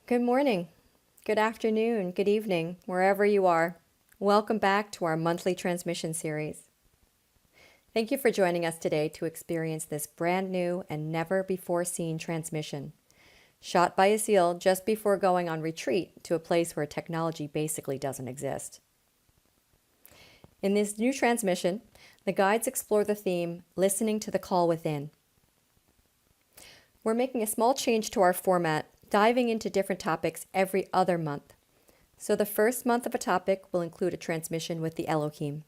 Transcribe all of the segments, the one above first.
Good morning, good afternoon, good evening, wherever you are. Welcome back to our monthly transmission series. Thank you for joining us today to experience this brand new and never before seen transmission, shot by Asil just before going on retreat to a place where technology basically doesn't exist. In this new transmission, the guides explore the theme, Listening to the Call Within. We're making a small change to our format, diving into different topics every other month. So the first month of a topic will include a transmission with the Elohim.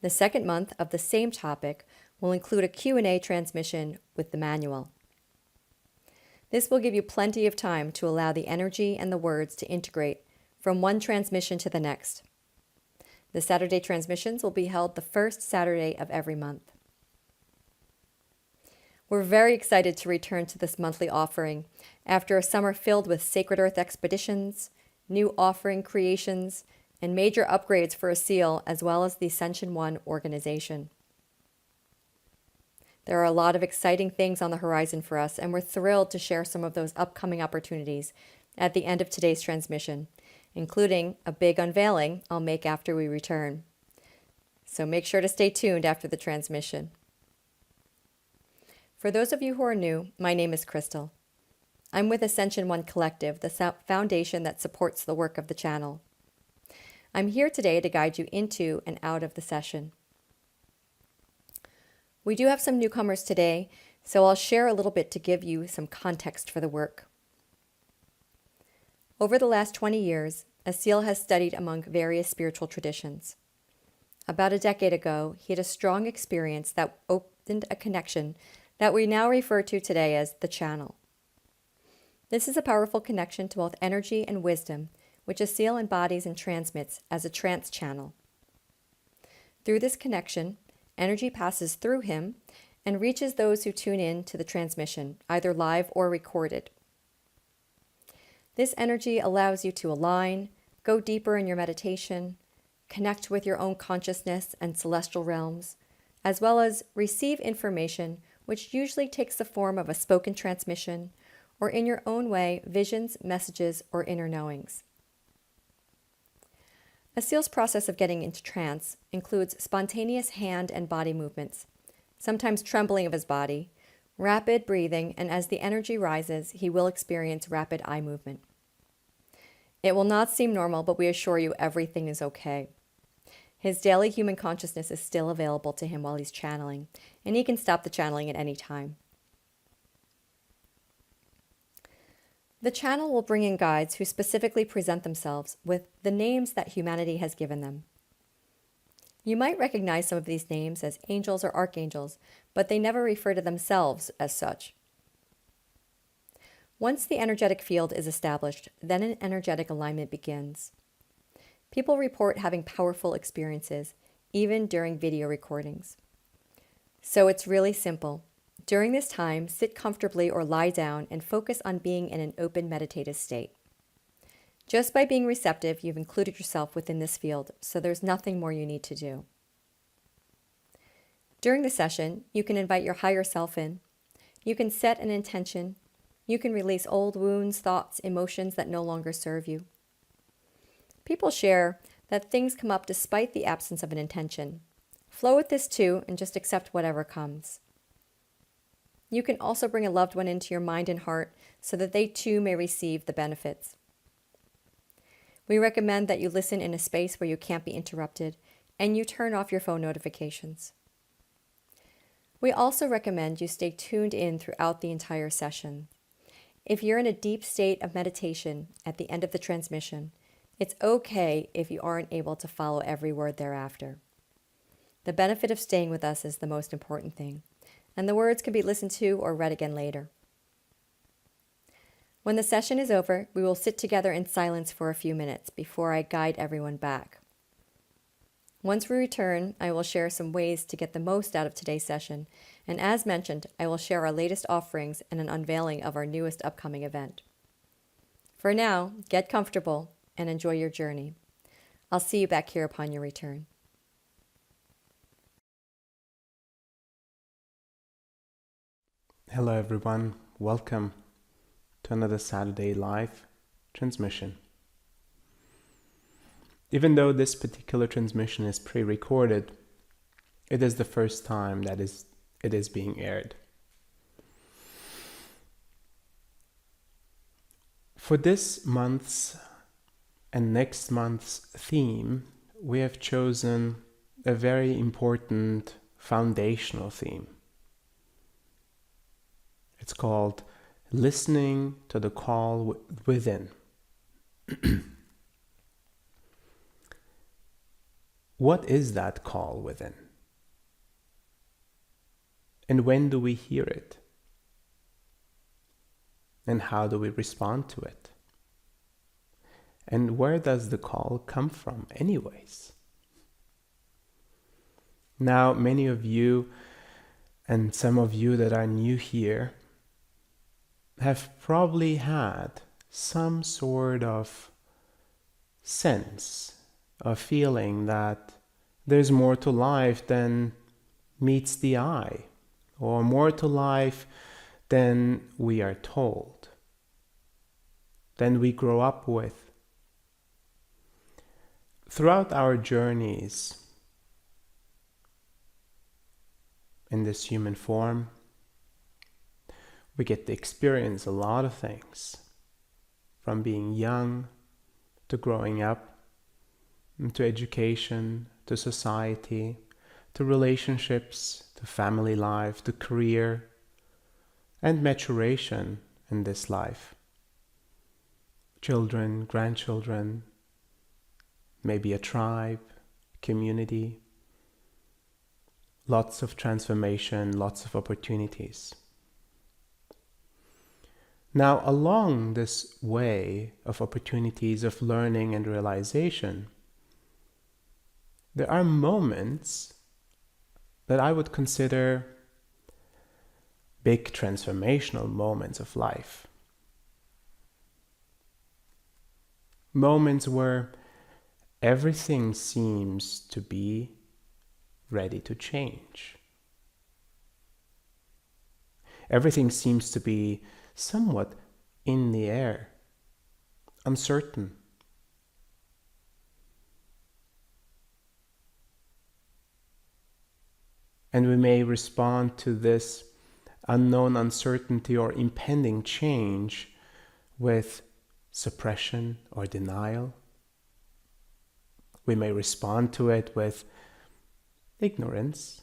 The second month of the same topic will include a Q&A transmission with the manual. This will give you plenty of time to allow the energy and the words to integrate from one transmission to the next. The Saturday transmissions will be held the first Saturday of every month. We're very excited to return to this monthly offering after a summer filled with Sacred Earth expeditions, new offering creations, and major upgrades for Asil as well as the Ascension One organization. There are a lot of exciting things on the horizon for us, and we're thrilled to share some of those upcoming opportunities at the end of today's transmission, including a big unveiling I'll make after we return. So make sure to stay tuned after the transmission. For those of you who are new, my name is Crystal. I'm with Ascension One Collective, the foundation that supports the work of the channel. I'm here today to guide you into and out of the session. We do have some newcomers today, so I'll share a little bit to give you some context for the work. Over the last 20 years, Asil has studied among various spiritual traditions. About a decade ago, he had a strong experience that opened a connection that we now refer to today as the channel. This is a powerful connection to both energy and wisdom, which Asil embodies and transmits as a trance channel. Through this connection, energy passes through him and reaches those who tune in to the transmission, either live or recorded. This energy allows you to align, go deeper in your meditation, connect with your own consciousness and celestial realms, as well as receive information which usually takes the form of a spoken transmission, or in your own way, visions, messages, or inner knowings. Asil's process of getting into trance includes spontaneous hand and body movements, sometimes trembling of his body, rapid breathing, and as the energy rises, he will experience rapid eye movement. It will not seem normal, but we assure you everything is okay. His daily human consciousness is still available to him while he's channeling, and he can stop the channeling at any time. The channel will bring in guides who specifically present themselves with the names that humanity has given them. You might recognize some of these names as angels or archangels, but they never refer to themselves as such. Once the energetic field is established, then an energetic alignment begins. People report having powerful experiences, even during video recordings. So it's really simple. During this time, sit comfortably or lie down and focus on being in an open meditative state. Just by being receptive, you've included yourself within this field, so there's nothing more you need to do. During the session, you can invite your higher self in. You can set an intention. You can release old wounds, thoughts, emotions that no longer serve you. People share that things come up despite the absence of an intention. Flow with this too and just accept whatever comes. You can also bring a loved one into your mind and heart so that they too may receive the benefits. We recommend that you listen in a space where you can't be interrupted and you turn off your phone notifications. We also recommend you stay tuned in throughout the entire session. If you're in a deep state of meditation at the end of the transmission, it's okay if you aren't able to follow every word thereafter. The benefit of staying with us is the most important thing, and the words can be listened to or read again later. When the session is over, we will sit together in silence for a few minutes before I guide everyone back. Once we return, I will share some ways to get the most out of today's session, and as mentioned, I will share our latest offerings and an unveiling of our newest upcoming event. For now, get comfortable and enjoy your journey. I'll see you back here upon your return. Hello everyone, welcome to another Saturday live transmission. Even though this particular transmission is pre-recorded, it is the first time that it is being aired. For this month's and next month's theme, we have chosen a very important foundational theme. It's called listening to the call within. What is that call within? And when do we hear it? And how do we respond to it? And where does the call come from anyways? Now, many of you and some of you that are new here have probably had some sort of sense of feeling that there's more to life than meets the eye, or more to life than we are told, than we grow up with. Throughout our journeys in this human form, we get to experience a lot of things, from being young to growing up, to education, to society, to relationships, to family life, to career, and maturation in this life. Children, grandchildren, maybe a tribe, community, lots of transformation, lots of opportunities. Now, along this way of opportunities of learning and realization, there are moments that I would consider big transformational moments of life. Moments where everything seems to be ready to change. Everything seems to be somewhat in the air, uncertain. And we may respond to this unknown uncertainty or impending change with suppression or denial. We may respond to it with ignorance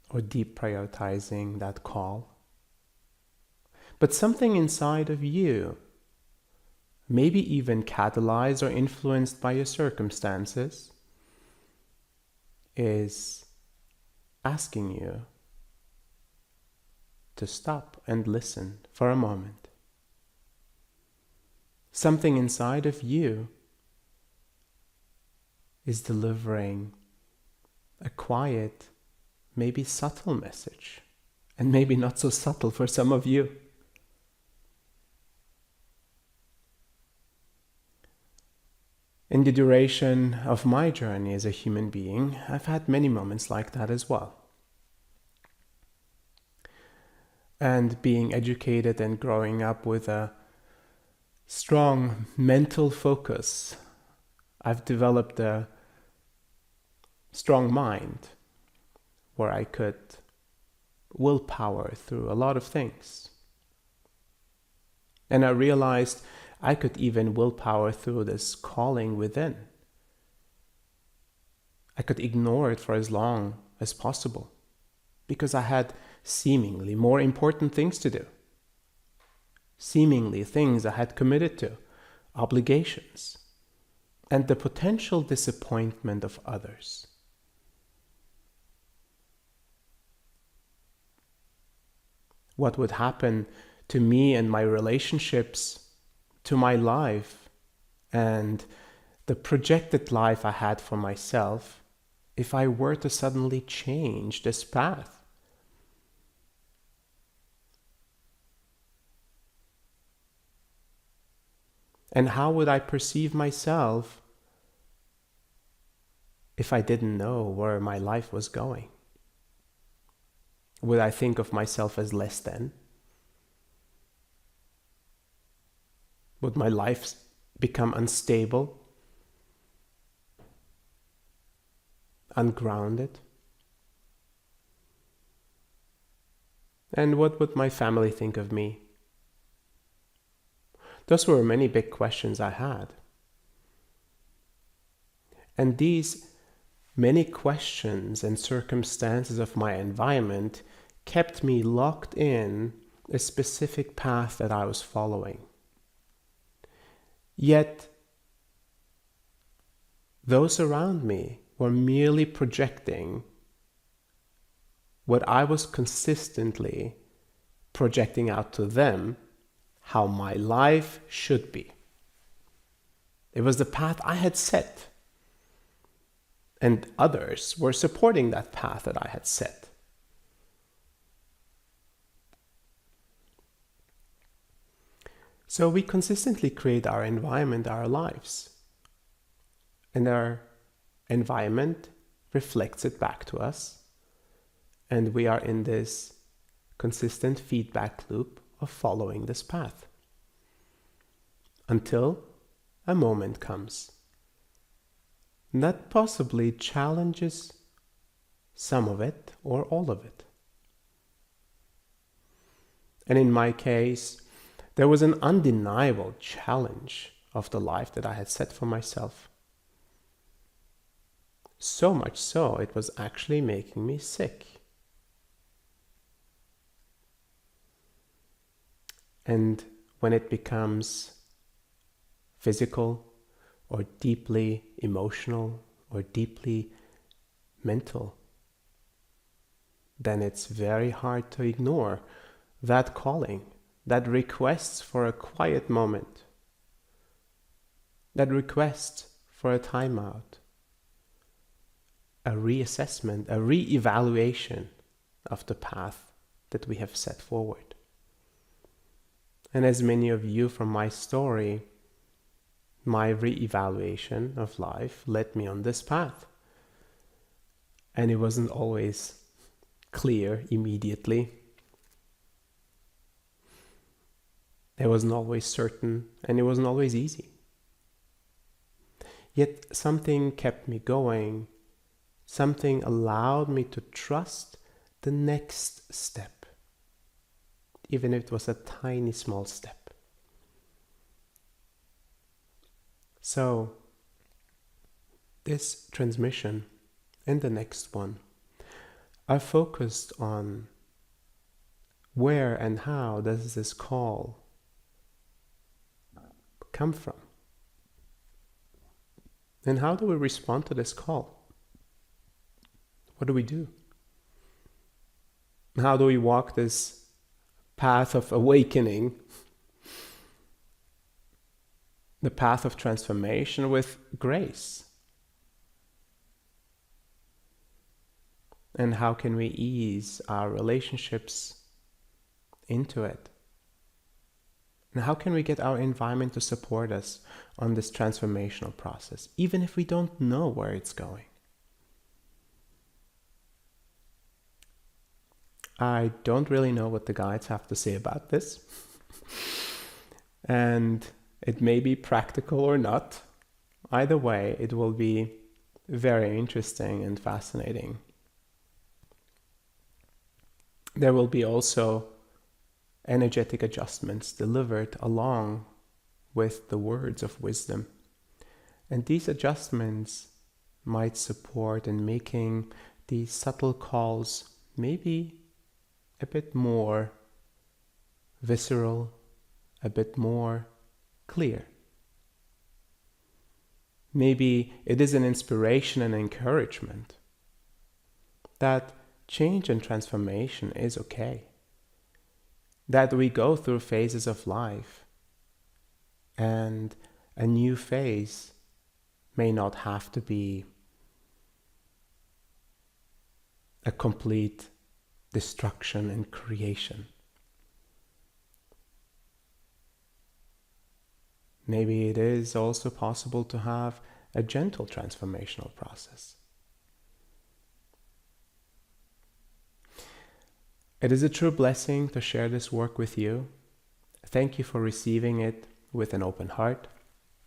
or deep prioritizing that call. But something inside of you, maybe even catalyzed or influenced by your circumstances, is asking you to stop and listen for a moment. Something inside of you is delivering a quiet, maybe subtle message, and maybe not so subtle for some of you. In the duration of my journey as a human being, I've had many moments like that as well. And being educated and growing up with a strong mental focus, I've developed a strong mind where I could willpower through a lot of things. And I realized I could even willpower through this calling within. I could ignore it for as long as possible because I had seemingly more important things to do. Seemingly things I had committed to, obligations, and the potential disappointment of others. What would happen to me and my relationships, to my life, and the projected life I had for myself if I were to suddenly change this path? And how would I perceive myself if I didn't know where my life was going? Would I think of myself as less than? Would my life become unstable, ungrounded? And what would my family think of me? Those were many big questions I had. And these many questions and circumstances of my environment kept me locked in a specific path that I was following. Yet, those around me were merely projecting what I was consistently projecting out to them, how my life should be. It was the path I had set, and others were supporting that path that I had set. So we consistently create our environment, our lives, and our environment reflects it back to us, and we are in this consistent feedback loop of following this path until a moment comes that possibly challenges some of it or all of it. And in my case, there was an undeniable challenge of the life that I had set for myself. So much so, it was actually making me sick. And when it becomes physical or deeply emotional or deeply mental, then it's very hard to ignore that calling, that request for a quiet moment, that request for a timeout, a reassessment, a re-evaluation of the path that we have set forward. And as many of you from my story, my re-evaluation of life led me on this path. And it wasn't always clear immediately. It wasn't always certain, and it wasn't always easy. Yet something kept me going. Something allowed me to trust the next step, even if it was a tiny, small step. So, this transmission and the next one are focused on where and how does this call come from? And how do we respond to this call? What do we do? How do we walk this path of awakening, the path of transformation with grace? And how can we ease our relationships into it? And how can we get our environment to support us on this transformational process, even if we don't know where it's going? I don't really know what the guides have to say about this. And it may be practical or not. Either way, it will be very interesting and fascinating. There will be also energetic adjustments delivered along with the words of wisdom. And these adjustments might support in making these subtle calls maybe a bit more visceral, a bit more clear. Maybe it is an inspiration and encouragement that change and transformation is okay. That we go through phases of life, and a new phase may not have to be a complete destruction and creation. Maybe it is also possible to have a gentle transformational process. It is a true blessing to share this work with you. Thank you for receiving it. with an open heart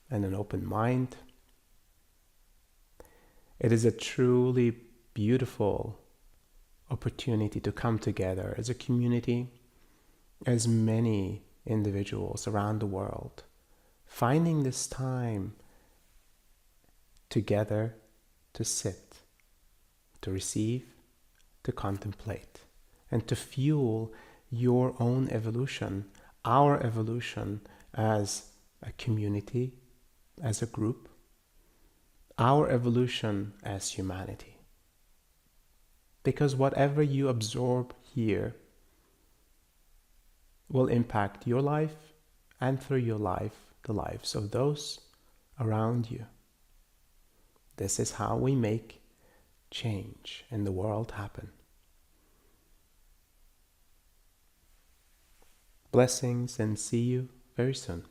and an open mind. It is a truly beautiful opportunity to come together as a community, as many individuals around the world, finding this time together to sit, to receive, to contemplate, and to fuel your own evolution, our evolution as a community, as a group, our evolution as humanity. Because whatever you absorb here will impact your life, and through your life, the lives of those around you. This is how we make change in the world happen. Blessings, and see you very soon.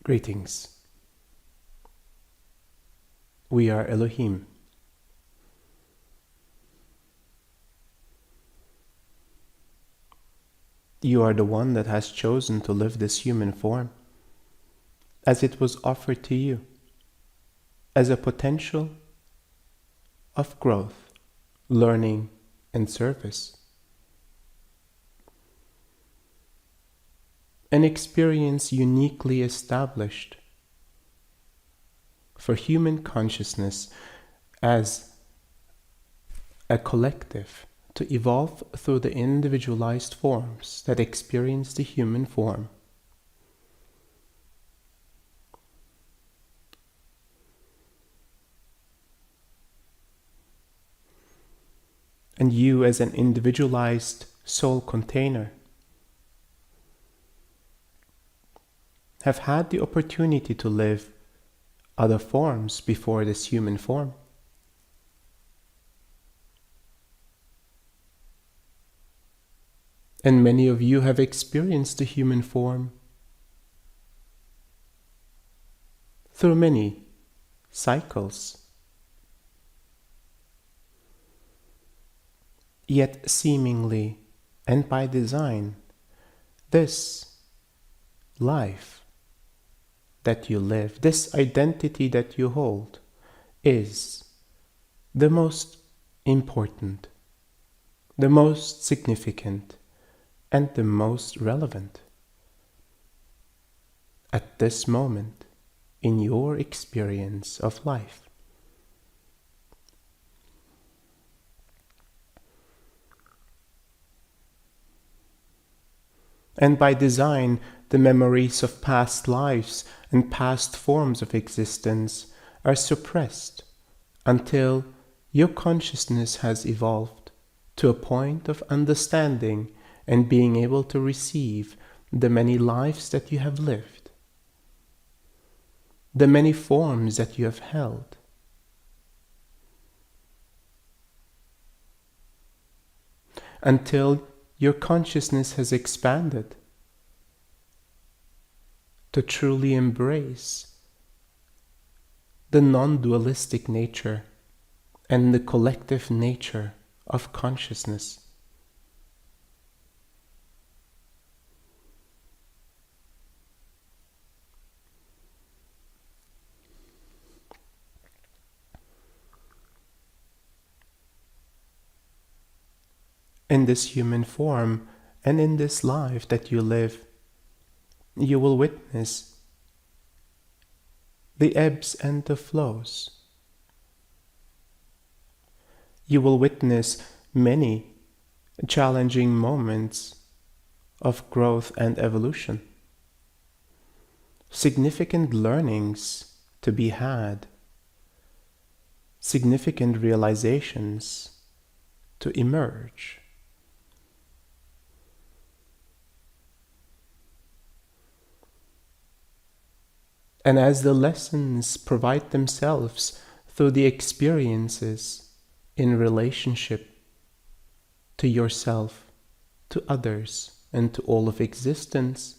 Greetings. We are Elohim. You are the one that has chosen to live this human form, as it was offered to you, as a potential of growth, learning, and service. An experience uniquely established for human consciousness as a collective to evolve through the individualized forms that experience the human form. And you, as an individualized soul container, have had the opportunity to live other forms before this human form. And many of you have experienced the human form through many cycles. Yet seemingly and by design, this life that you live, this identity that you hold, is the most important, the most significant, and the most relevant at this moment in your experience of life. And by design, the memories of past lives and past forms of existence are suppressed until your consciousness has evolved to a point of understanding and being able to receive the many lives that you have lived, the many forms that you have held. Until your consciousness has expanded to truly embrace the non-dualistic nature and the collective nature of consciousness. In this human form and in this life that you live, you will witness the ebbs and the flows. You will witness many challenging moments of growth and evolution, significant learnings to be had, significant realizations to emerge. And as the lessons provide themselves through the experiences in relationship to yourself, to others, and to all of existence,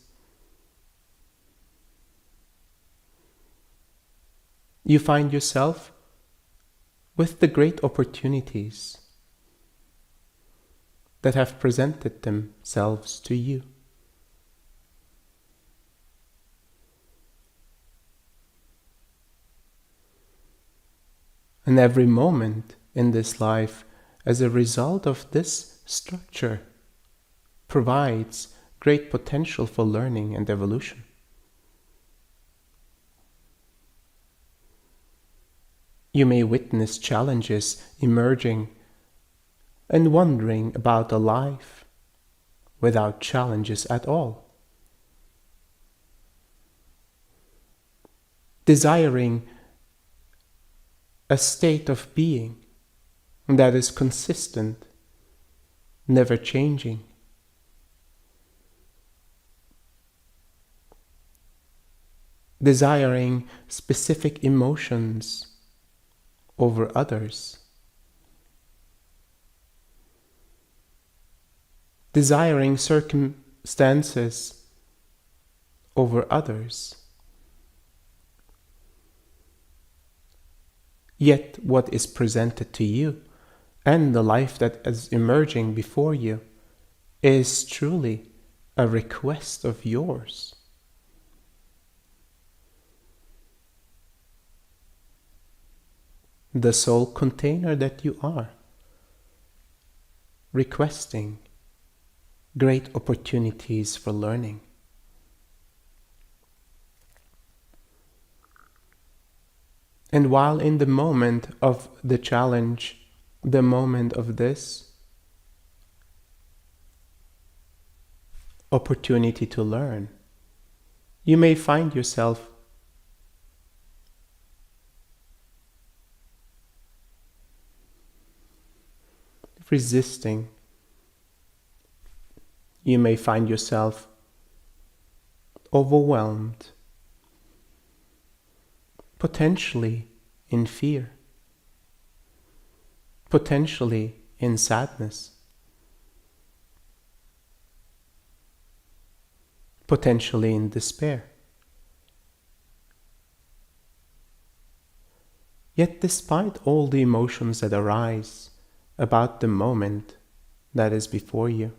you find yourself with the great opportunities that have presented themselves to you. And every moment in this life, as a result of this structure, provides great potential for learning and evolution. You may witness challenges emerging and wondering about a life without challenges at all. Desiring a state of being that is consistent, never changing. Desiring specific emotions over others. Desiring circumstances over others. Yet what is presented to you and the life that is emerging before you is truly a request of yours. The soul container that you are, requesting great opportunities for learning. And while in the moment of the challenge, the moment of this opportunity to learn, you may find yourself resisting. You may find yourself overwhelmed, potentially in fear, potentially in sadness, potentially in despair. Yet despite all the emotions that arise about the moment that is before you,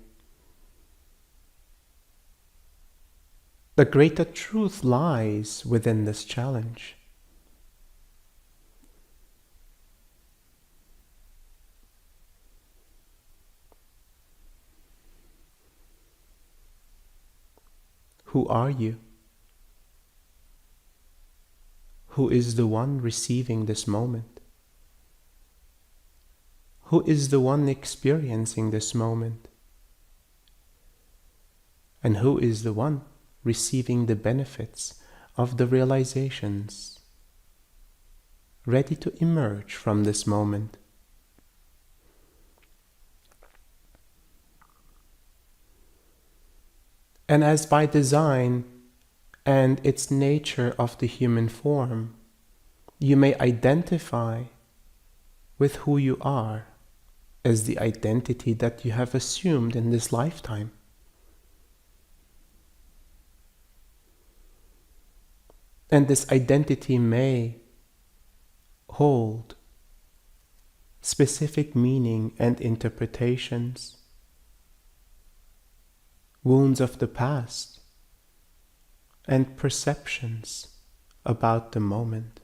the greater truth lies within this challenge. Who are you? Who is the one receiving this moment? Who is the one experiencing this moment? And who is the one receiving the benefits of the realizations, ready to emerge from this moment? And as by design and its nature of the human form, you may identify with who you are as the identity that you have assumed in this lifetime. And this identity may hold specific meaning and interpretations, wounds of the past, and perceptions about the moment.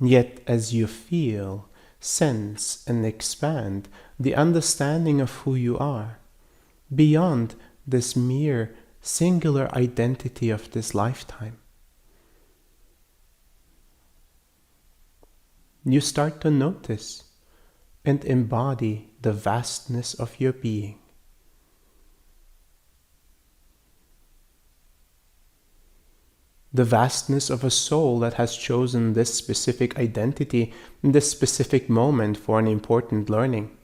Yet as you feel, sense, and expand the understanding of who you are, beyond this mere singular identity of this lifetime, you start to notice and embody the vastness of your being. The vastness of a soul that has chosen this specific identity in this specific moment for an important learning,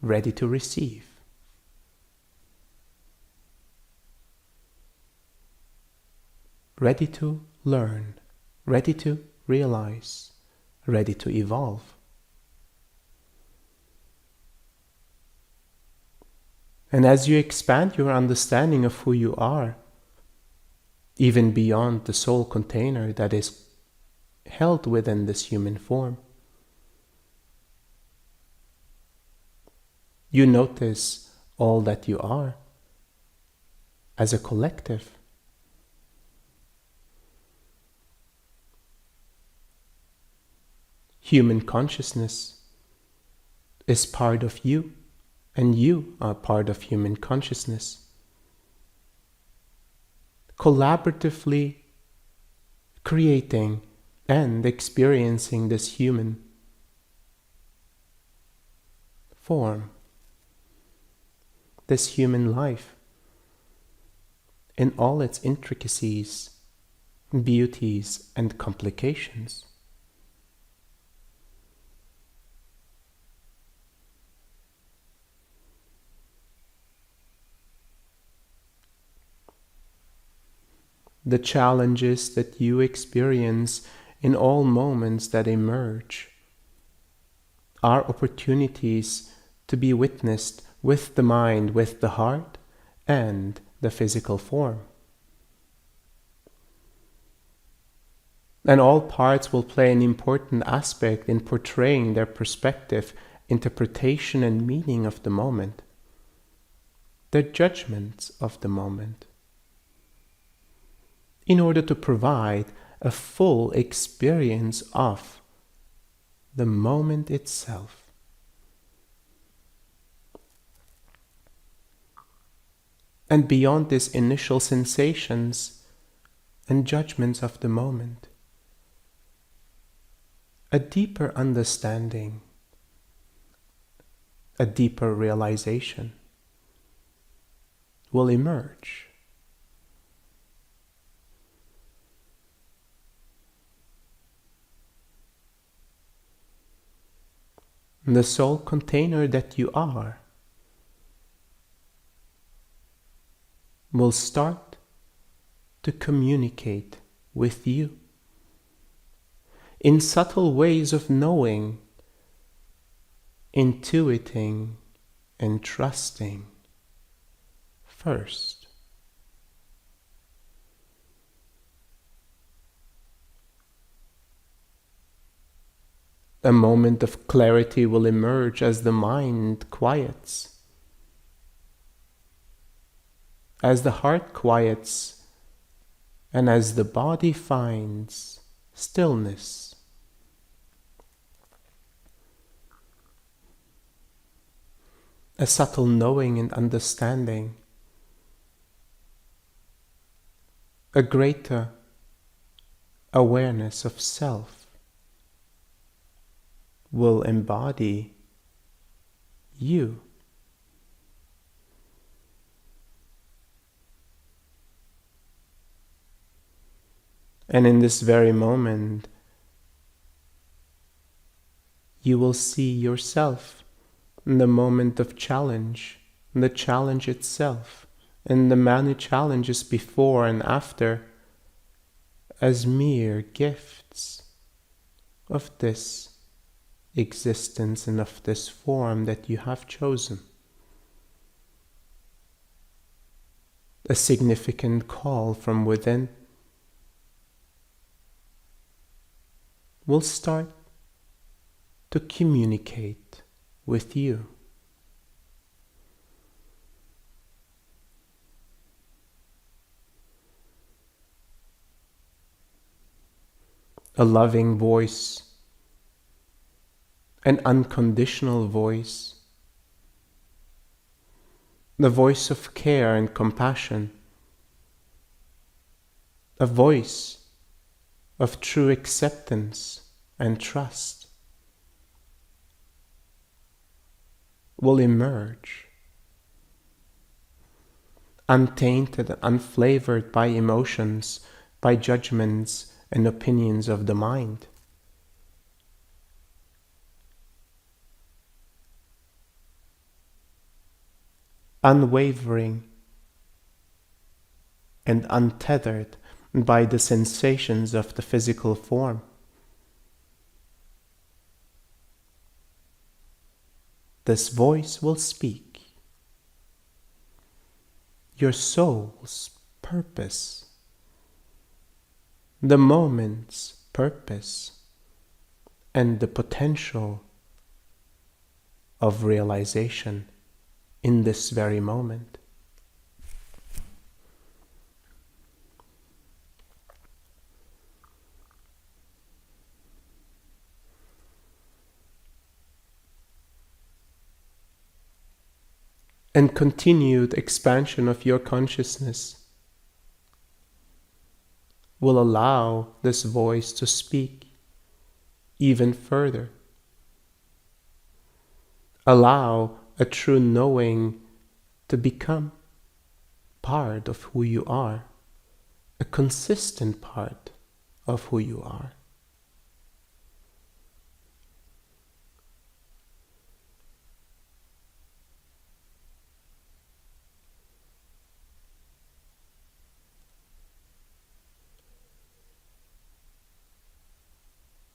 ready to receive. Ready to learn, ready to realize, ready to evolve. And as you expand your understanding of who you are, even beyond the soul container that is held within this human form, you notice all that you are as a collective. Human consciousness is part of you, and you are part of human consciousness. Collaboratively creating and experiencing this human form, this human life, in all its intricacies, beauties, and complications. The challenges that you experience in all moments that emerge are opportunities to be witnessed with the mind, with the heart, and the physical form. And all parts will play an important aspect in portraying their perspective, interpretation, and meaning of the moment, their judgments of the moment, in order to provide a full experience of the moment itself. And beyond these initial sensations and judgments of the moment, a deeper understanding, a deeper realization will emerge. The soul container that you are will start to communicate with you in subtle ways of knowing, intuiting, and trusting first. A moment of clarity will emerge as the mind quiets, as the heart quiets, and as the body finds stillness. A subtle knowing and understanding, a greater awareness of self will embody you. And in this very moment, you will see yourself in the moment of challenge, in the challenge itself, and the many challenges before and after as mere gifts of this existence and of this form that you have chosen. A significant call from within will start to communicate with you. A loving voice, an unconditional voice, the voice of care and compassion, a voice of true acceptance and trust will emerge, untainted and unflavored by emotions, by judgments and opinions of the mind. Unwavering and untethered by the sensations of the physical form. This voice will speak your soul's purpose, the moment's purpose, and the potential of realization in this very moment. And continued expansion of your consciousness will allow this voice to speak even further. Allow a true knowing to become part of who you are, a consistent part of who you are.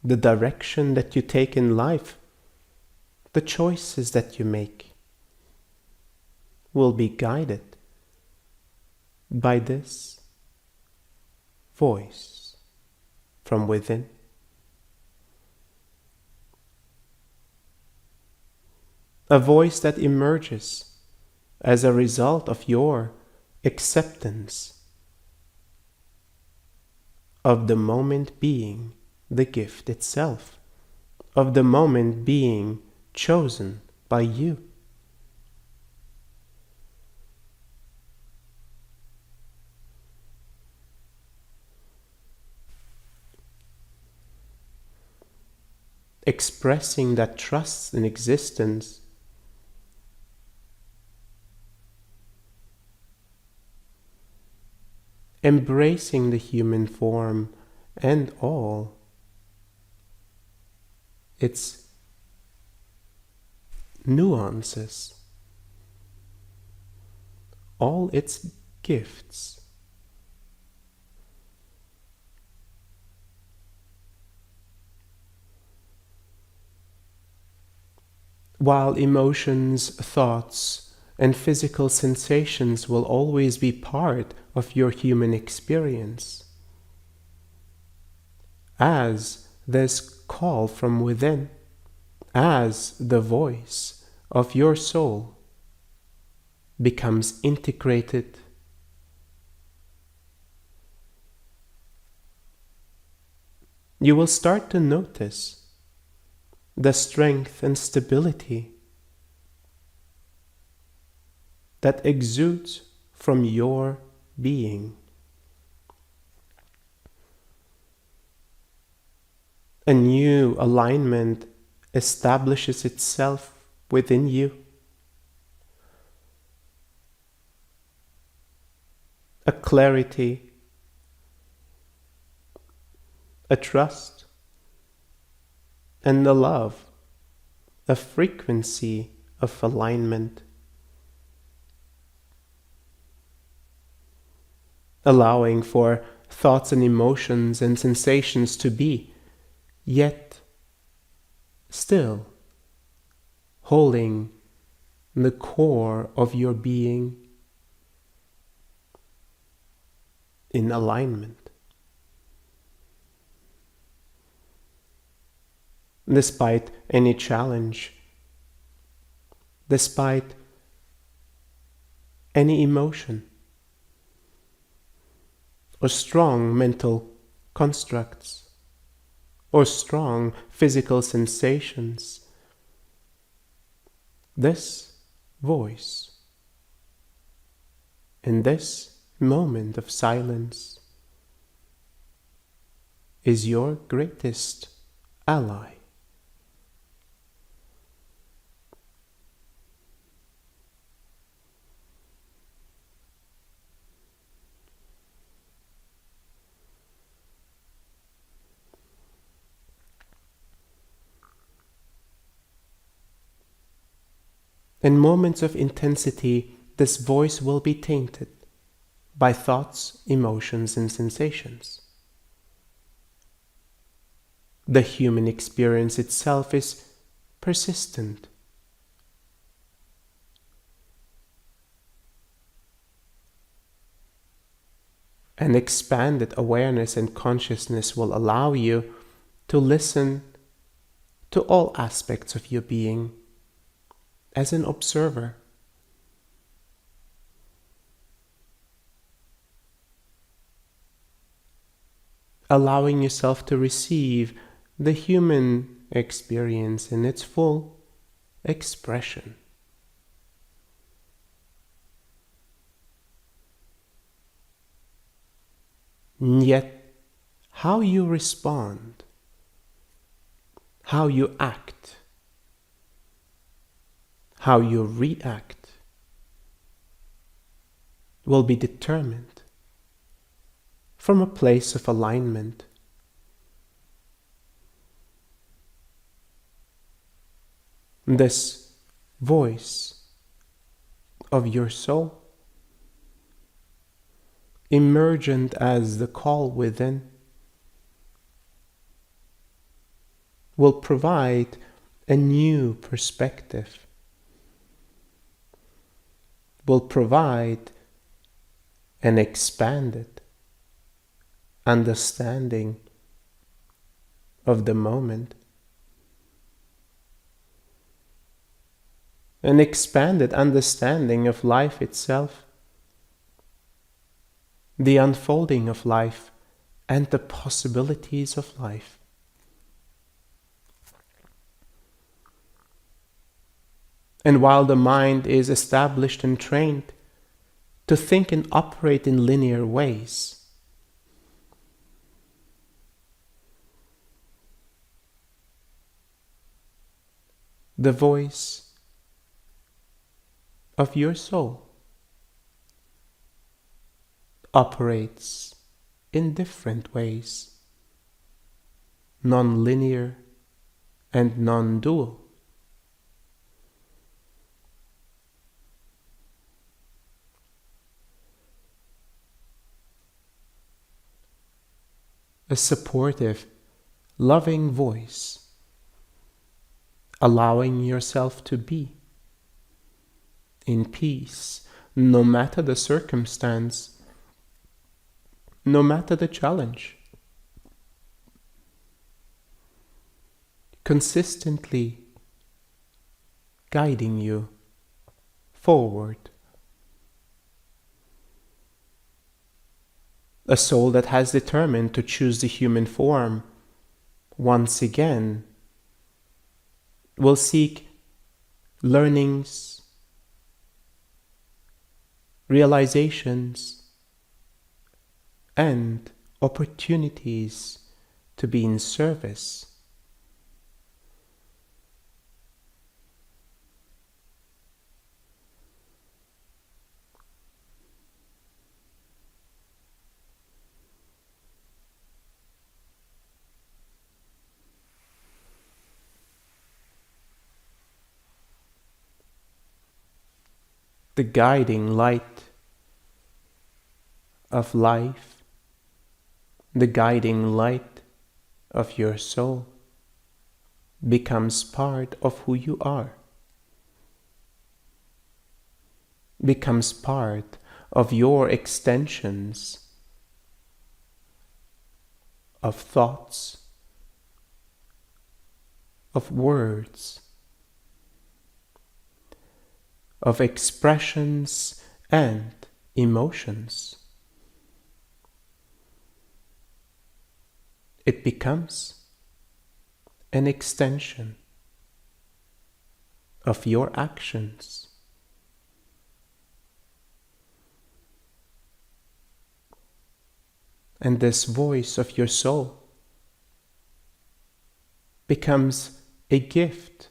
The direction that you take in life, the choices that you make, will be guided by this voice from within. A voice that emerges as a result of your acceptance of the moment being the gift itself, of the moment being chosen by you. Expressing that trust in existence, embracing the human form and all its nuances, all its gifts. While emotions, thoughts, and physical sensations will always be part of your human experience, as this call from within, as the voice of your soul becomes integrated, you will start to notice the strength and stability that exudes from your being. A new alignment establishes itself within you. A clarity, a trust, and the love, a frequency of alignment, allowing for thoughts and emotions and sensations to be, yet still holding the core of your being in alignment. Despite any challenge, despite any emotion or strong mental constructs or strong physical sensations, this voice in this moment of silence is your greatest ally. In moments of intensity, this voice will be tainted by thoughts, emotions, and sensations. The human experience itself is persistent. An expanded awareness and consciousness will allow you to listen to all aspects of your being as an observer, allowing yourself to receive the human experience in its full expression. Yet, how you respond, how you act, how you react will be determined from a place of alignment. This voice of your soul, emergent as the call within, will provide a new perspective, will provide an expanded understanding of the moment, an expanded understanding of life itself, the unfolding of life and the possibilities of life. And while the mind is established and trained to think and operate in linear ways, the voice of your soul operates in different ways, non-linear and non-dual. A supportive, loving voice, allowing yourself to be in peace, no matter the circumstance, no matter the challenge. Consistently guiding you forward. A soul that has determined to choose the human form once again will seek learnings, realizations, and opportunities to be in service. The guiding light of life, the guiding light of your soul becomes part of who you are, becomes part of your extensions of thoughts, of words, of expressions and emotions. It becomes an extension of your actions. And this voice of your soul becomes a gift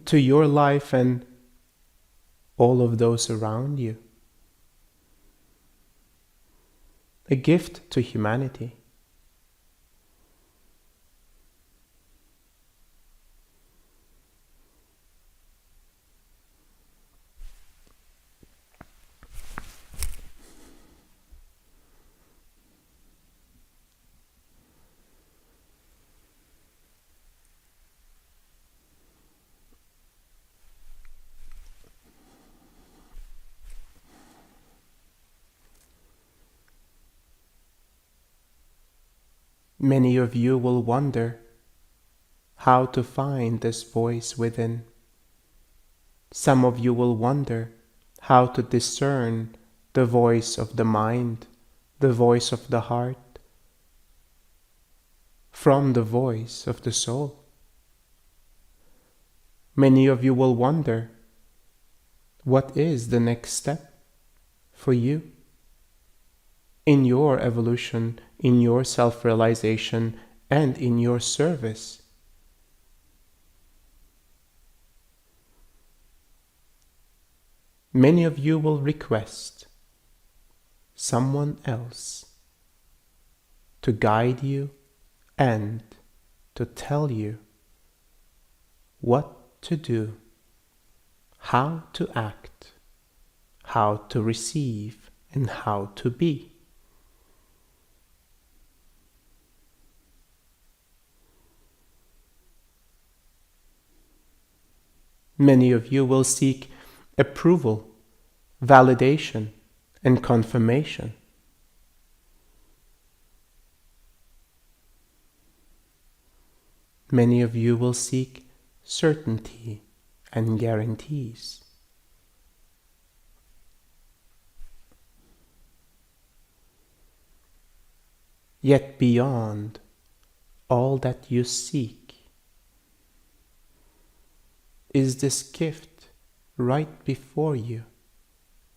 to your life and all of those around you. A gift to humanity. Many of you will wonder how to find this voice within. Some of you will wonder how to discern the voice of the mind, the voice of the heart, from the voice of the soul. Many of you will wonder, what is the next step for you in your evolution, in your self-realization, and in your service? Many of you will request someone else to guide you and to tell you what to do, how to act, how to receive, and how to be. Many of you will seek approval, validation, and confirmation. Many of you will seek certainty and guarantees. Yet beyond all that you seek is this gift right before you,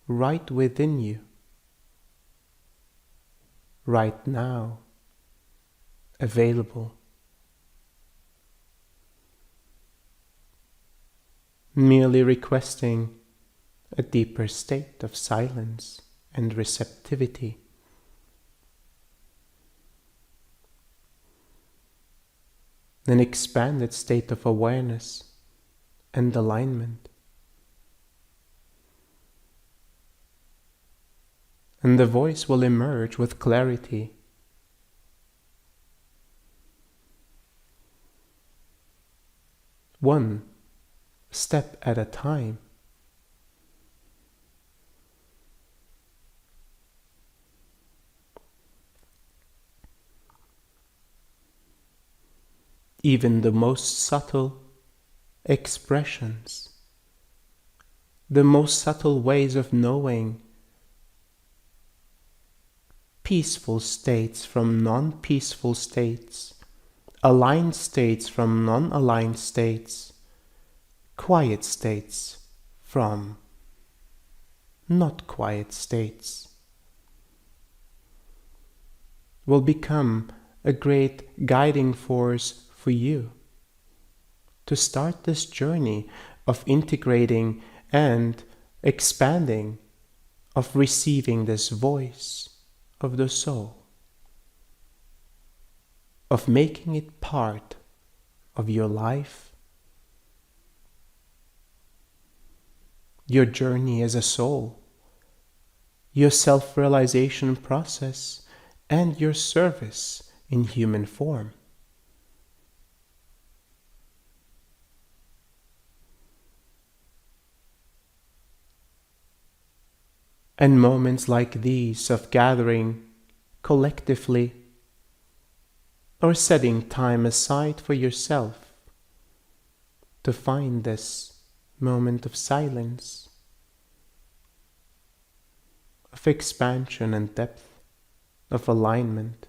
right within you, right now, available. Merely requesting a deeper state of silence and receptivity. An expanded state of awareness and alignment. And the voice will emerge with clarity. One step at a time. Even the most subtle expressions, the most subtle ways of knowing peaceful states from non-peaceful states, aligned states from non-aligned states, quiet states from not quiet states, will become a great guiding force for you to start this journey of integrating and expanding, of receiving this voice of the soul, of making it part of your life, your journey as a soul, your self-realization process, and your service in human form. And moments like these of gathering collectively or setting time aside for yourself to find this moment of silence, of expansion and depth, of alignment,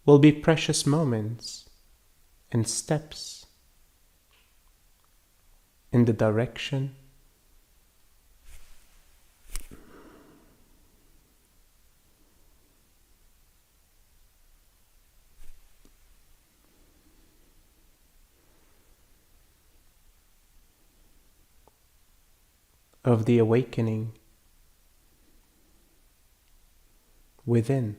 will be precious moments and steps in the direction of the awakening within.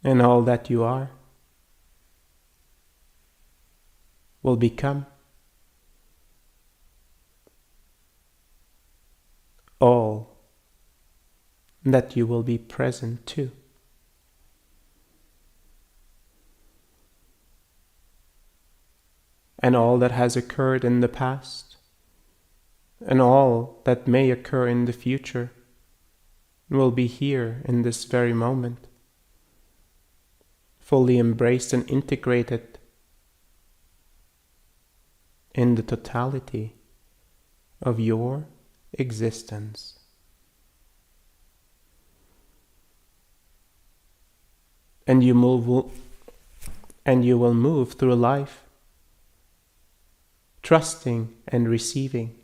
And all that you are will become all that you will be present to. And all that has occurred in the past, and all that may occur in the future, will be here in this very moment, fully embraced and integrated in the totality of your existence. And you will move through life trusting and receiving,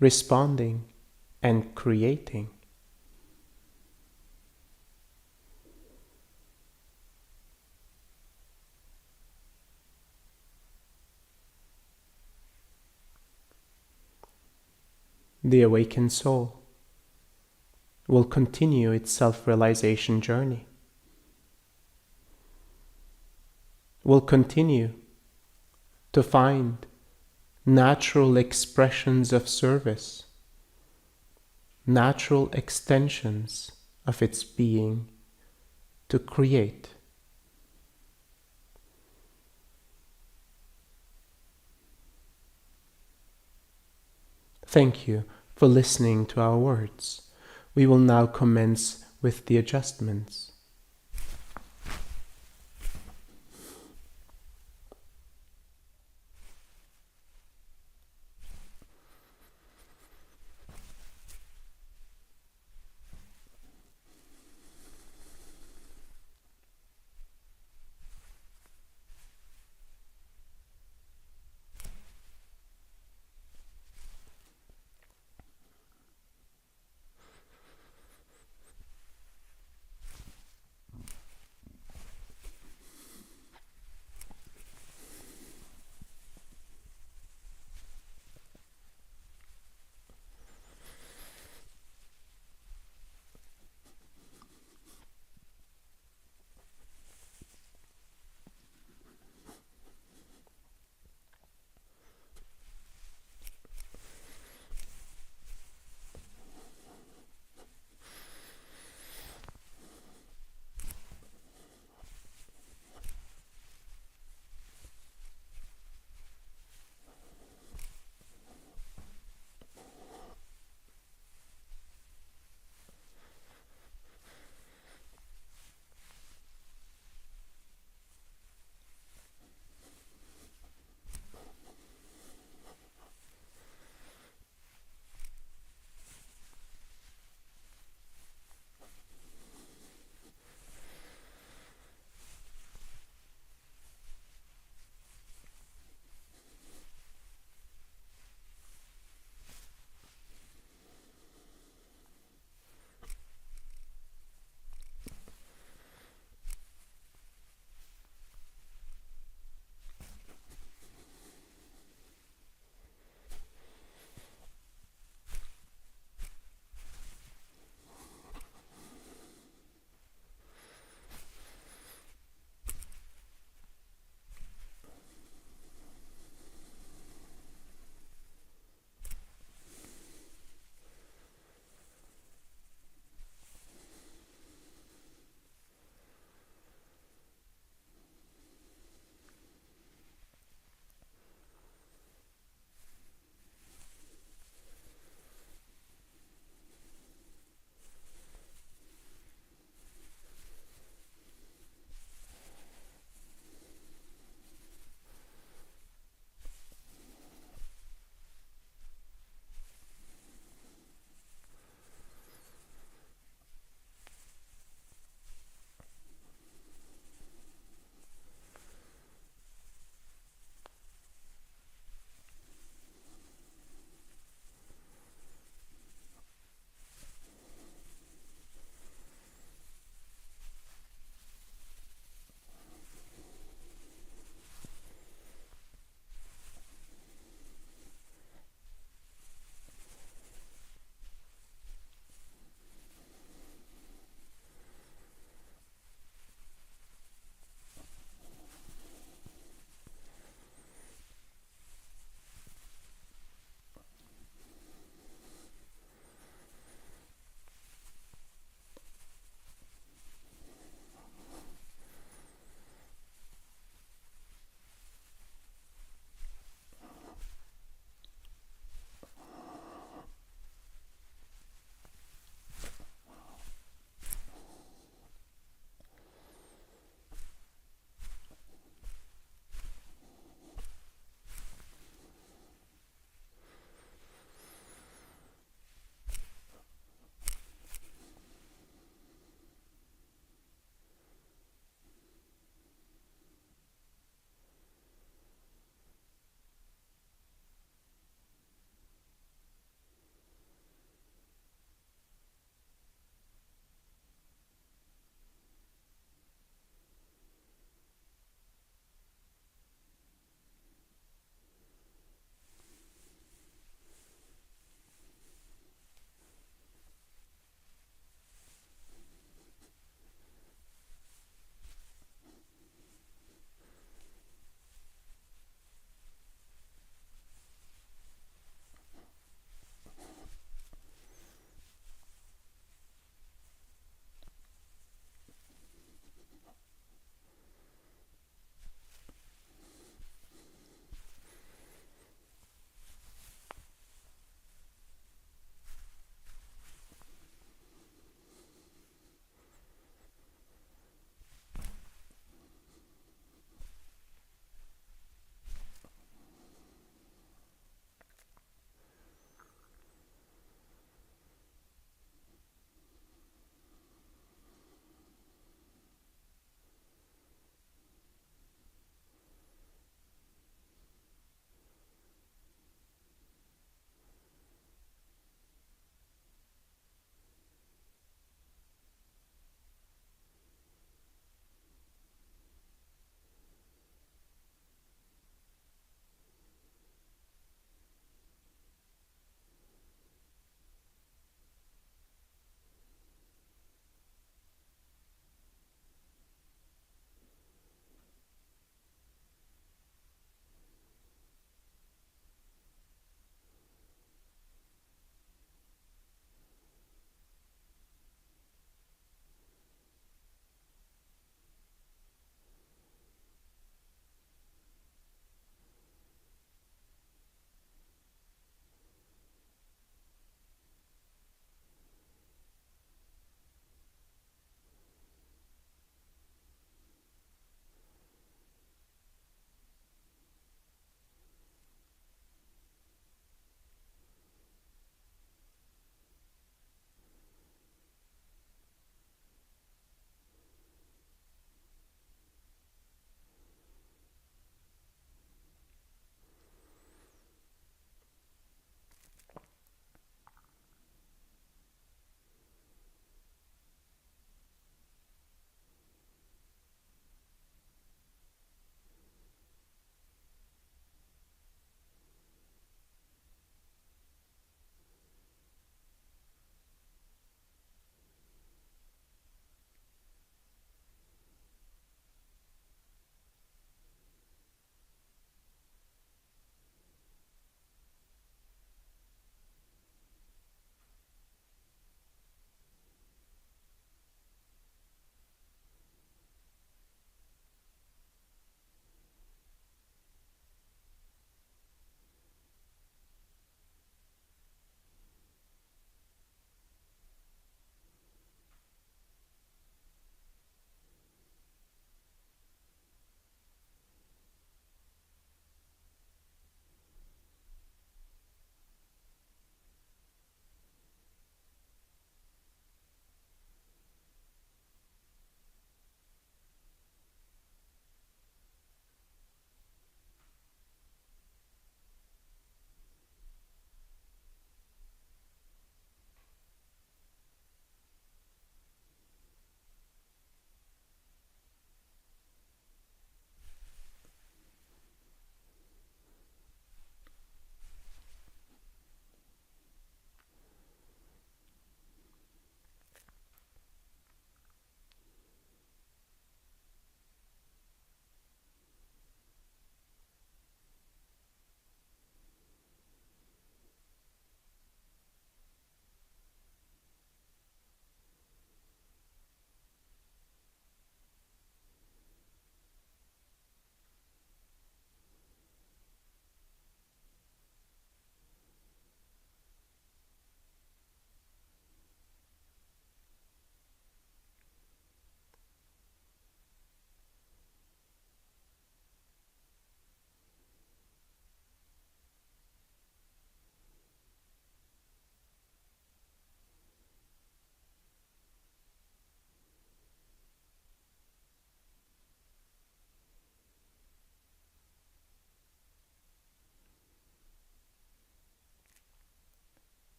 responding and creating. The awakened soul will continue its self-realization journey, will continue to find natural expressions of service, natural extensions of its being to create. Thank you for listening to our words. We will now commence with the adjustments.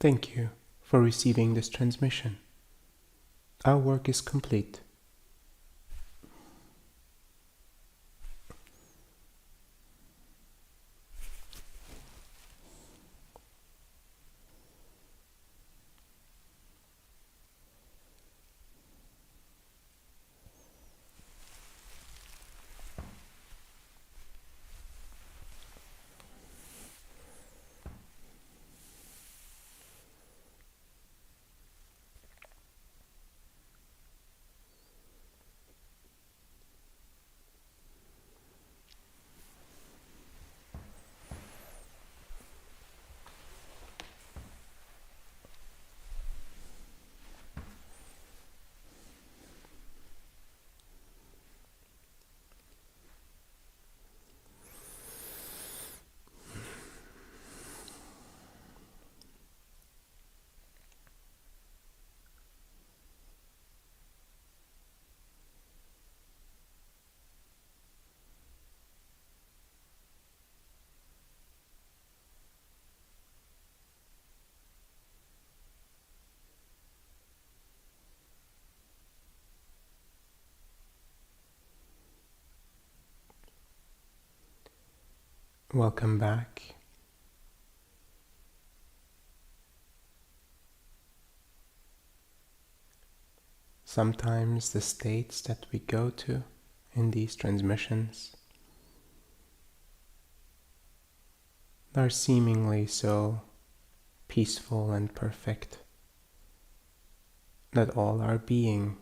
Thank you for receiving this transmission. Our work is complete. Welcome back. Sometimes the states that we go to in these transmissions are seemingly so peaceful and perfect that all our being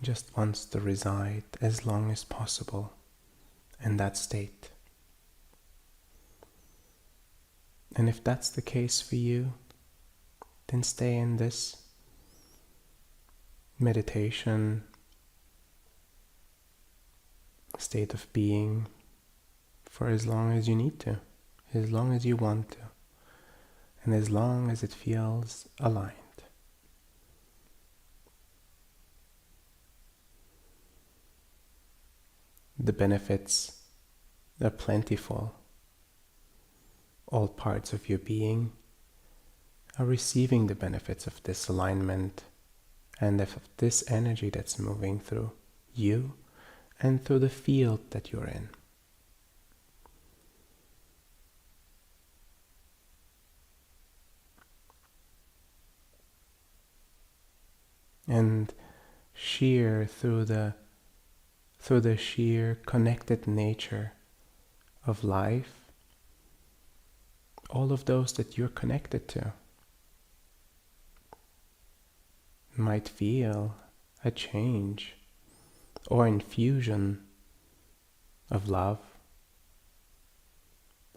just wants to reside as long as possible in that state. And if that's the case for you, then stay in this meditation state of being for as long as you need to, as long as you want to, and as long as it feels aligned. The benefits are plentiful. All parts of your being are receiving the benefits of this alignment and of this energy that's moving through you and through the field that you're in. And through the sheer connected nature of life, all of those that you're connected to might feel a change or infusion of love,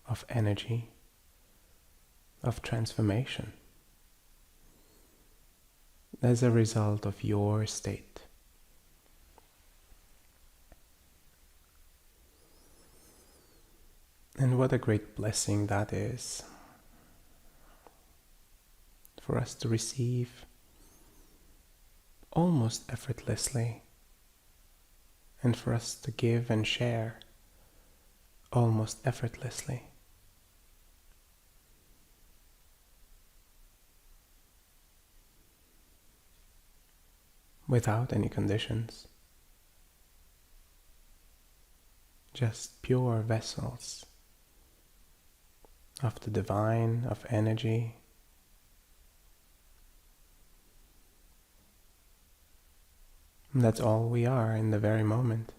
of energy, of transformation as a result of your state. And what a great blessing that is for us to receive almost effortlessly, and for us to give and share almost effortlessly. Without any conditions. Just pure vessels of the divine, of energy. And that's all we are in the very moment.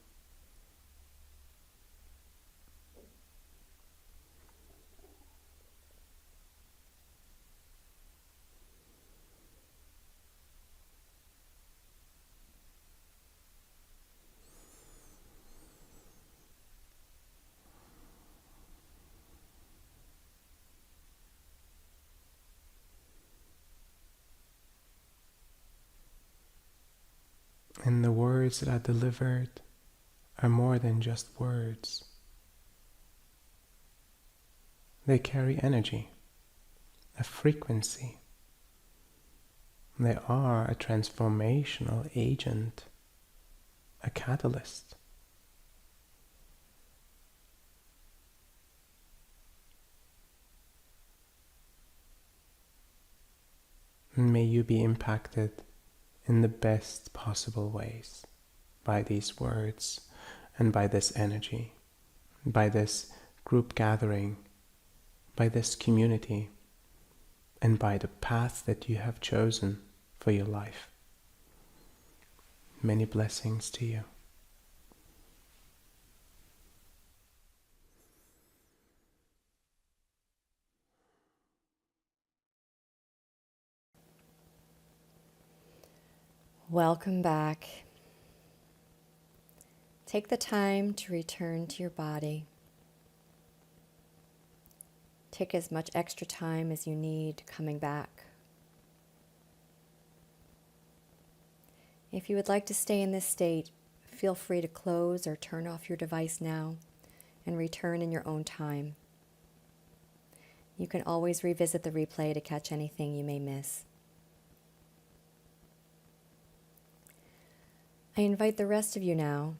And the words that are delivered are more than just words. They carry energy, a frequency. They are a transformational agent, a catalyst. And may you be impacted in the best possible ways by these words and by this energy, by this group gathering, by this community, and by the path that you have chosen for your life. Many blessings to you. Welcome back. Take the time to return to your body. Take as much extra time as you need coming back. If you would like to stay in this state, feel free to close or turn off your device now and return in your own time. You can always revisit the replay to catch anything you may miss. I invite the rest of you now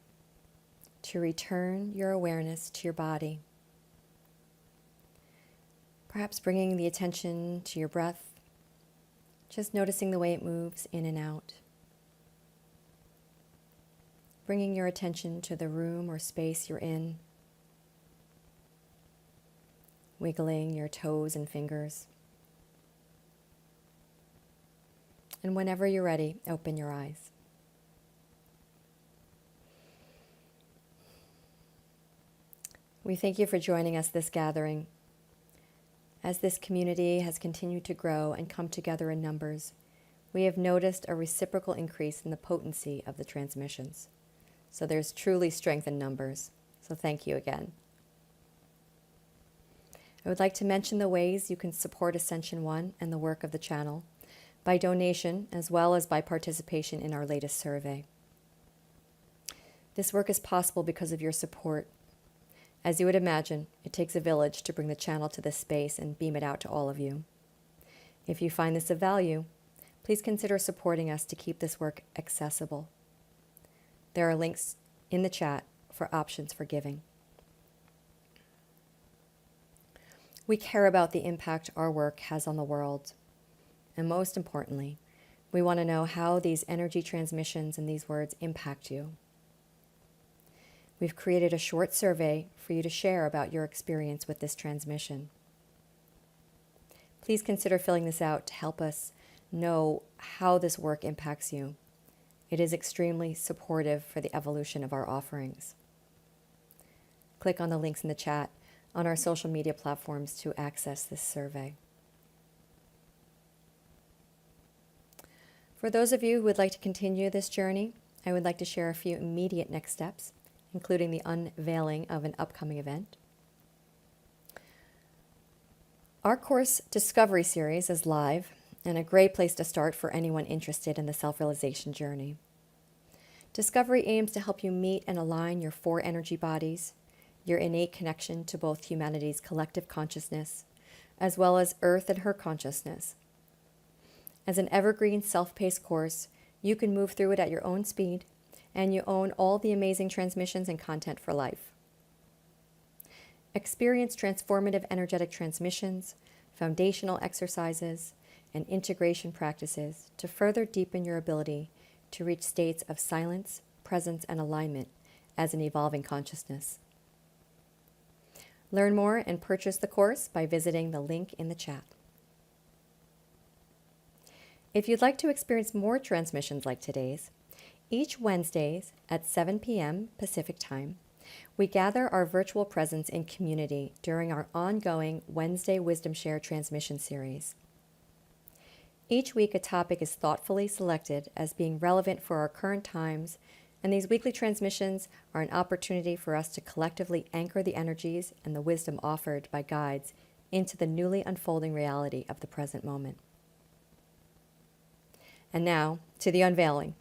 to return your awareness to your body. Perhaps bringing the attention to your breath, just noticing the way it moves in and out. Bringing your attention to the room or space you're in. Wiggling your toes and fingers. And whenever you're ready, open your eyes. We thank you for joining us this gathering. As this community has continued to grow and come together in numbers, we have noticed a reciprocal increase in the potency of the transmissions. So there's truly strength in numbers. So thank you again. I would like to mention the ways you can support Ascension One and the work of the channel by donation as well as by participation in our latest survey. This work is possible because of your support. As you would imagine, it takes a village to bring the channel to this space and beam it out to all of you. If you find this of value, please consider supporting us to keep this work accessible. There are links in the chat for options for giving. We care about the impact our work has on the world. And most importantly, we want to know how these energy transmissions and these words impact you. We've created a short survey for you to share about your experience with this transmission. Please consider filling this out to help us know how this work impacts you. It is extremely supportive for the evolution of our offerings. Click on the links in the chat on our social media platforms to access this survey. For those of you who would like to continue this journey, I would like to share a few immediate next steps, including the unveiling of an upcoming event. Our course Discovery series is live and a great place to start for anyone interested in the self-realization journey. Discovery aims to help you meet and align your four energy bodies, your innate connection to both humanity's collective consciousness, as well as Earth and her consciousness. As an evergreen self-paced course, you can move through it at your own speed, and you own all the amazing transmissions and content for life. Experience transformative energetic transmissions, foundational exercises, and integration practices to further deepen your ability to reach states of silence, presence, and alignment as an evolving consciousness. Learn more and purchase the course by visiting the link in the chat. If you'd like to experience more transmissions like today's, each Wednesdays at 7 p.m. Pacific Time, we gather our virtual presence in community during our ongoing Wednesday Wisdom Share transmission series. Each week, a topic is thoughtfully selected as being relevant for our current times, and these weekly transmissions are an opportunity for us to collectively anchor the energies and the wisdom offered by guides into the newly unfolding reality of the present moment. And now, to the unveiling.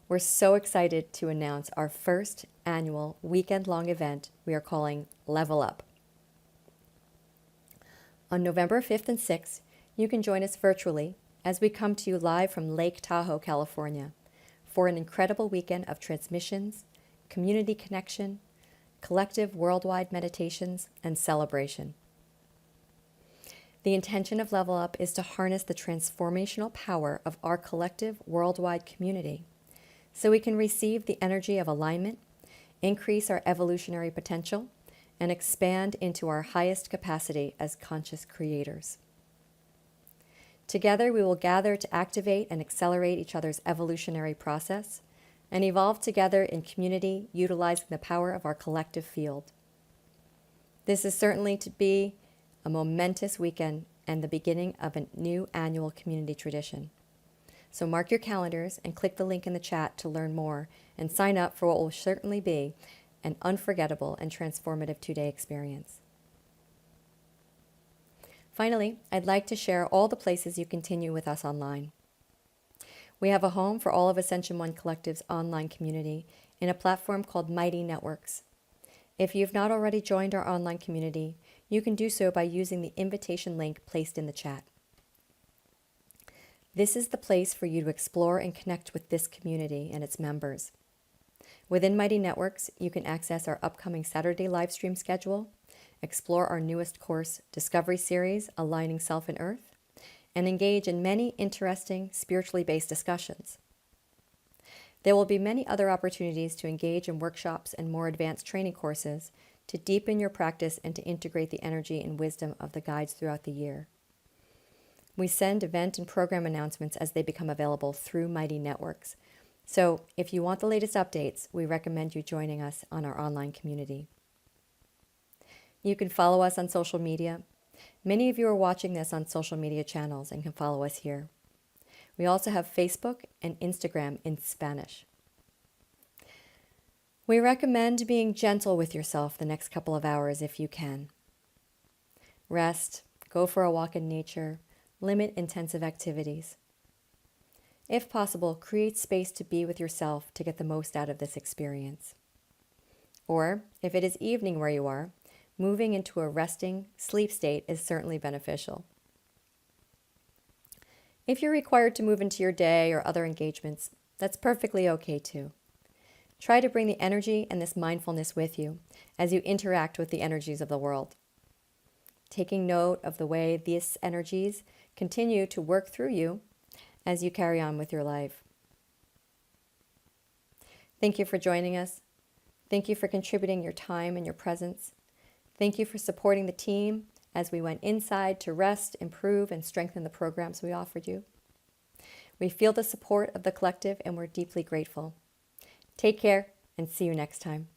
We're so excited to announce our first annual weekend-long event we are calling Level Up. On November 5th and 6th, you can join us virtually as we come to you live from Lake Tahoe, California, for an incredible weekend of transmissions, community connection, collective worldwide meditations, and celebration. The intention of Level Up is to harness the transformational power of our collective worldwide community so we can receive the energy of alignment, increase our evolutionary potential, and expand into our highest capacity as conscious creators. Together, we will gather to activate and accelerate each other's evolutionary process and evolve together in community, utilizing the power of our collective field. This is certainly to be a momentous weekend and the beginning of a new annual community tradition. So mark your calendars and click the link in the chat to learn more and sign up for what will certainly be an unforgettable and transformative 2-day experience. Finally, I'd like to share all the places you continue with us online. We have a home for all of Ascension One Collective's online community in a platform called Mighty Networks. If you've not already joined our online community, you can do so by using the invitation link placed in the chat. This is the place for you to explore and connect with this community and its members. Within Mighty Networks, you can access our upcoming Saturday live stream schedule, explore our newest course, Discovery Series, Aligning Self and Earth, and engage in many interesting, spiritually based discussions. There will be many other opportunities to engage in workshops and more advanced training courses to deepen your practice and to integrate the energy and wisdom of the guides throughout the year. We send event and program announcements as they become available through Mighty Networks. So if you want the latest updates, we recommend you joining us on our online community. You can follow us on social media. Many of you are watching this on social media channels and can follow us here. We also have Facebook and Instagram in Spanish. We recommend being gentle with yourself the next couple of hours if you can. Rest, go for a walk in nature, limit intensive activities. If possible, create space to be with yourself to get the most out of this experience. Or, if it is evening where you are, moving into a resting, sleep state is certainly beneficial. If you're required to move into your day or other engagements, that's perfectly okay too. Try to bring the energy and this mindfulness with you as you interact with the energies of the world. Taking note of the way these energies continue to work through you as you carry on with your life. Thank you for joining us. Thank you for contributing your time and your presence. Thank you for supporting the team as we went inside to rest, improve, and strengthen the programs we offered you. We feel the support of the collective and we're deeply grateful. Take care and see you next time.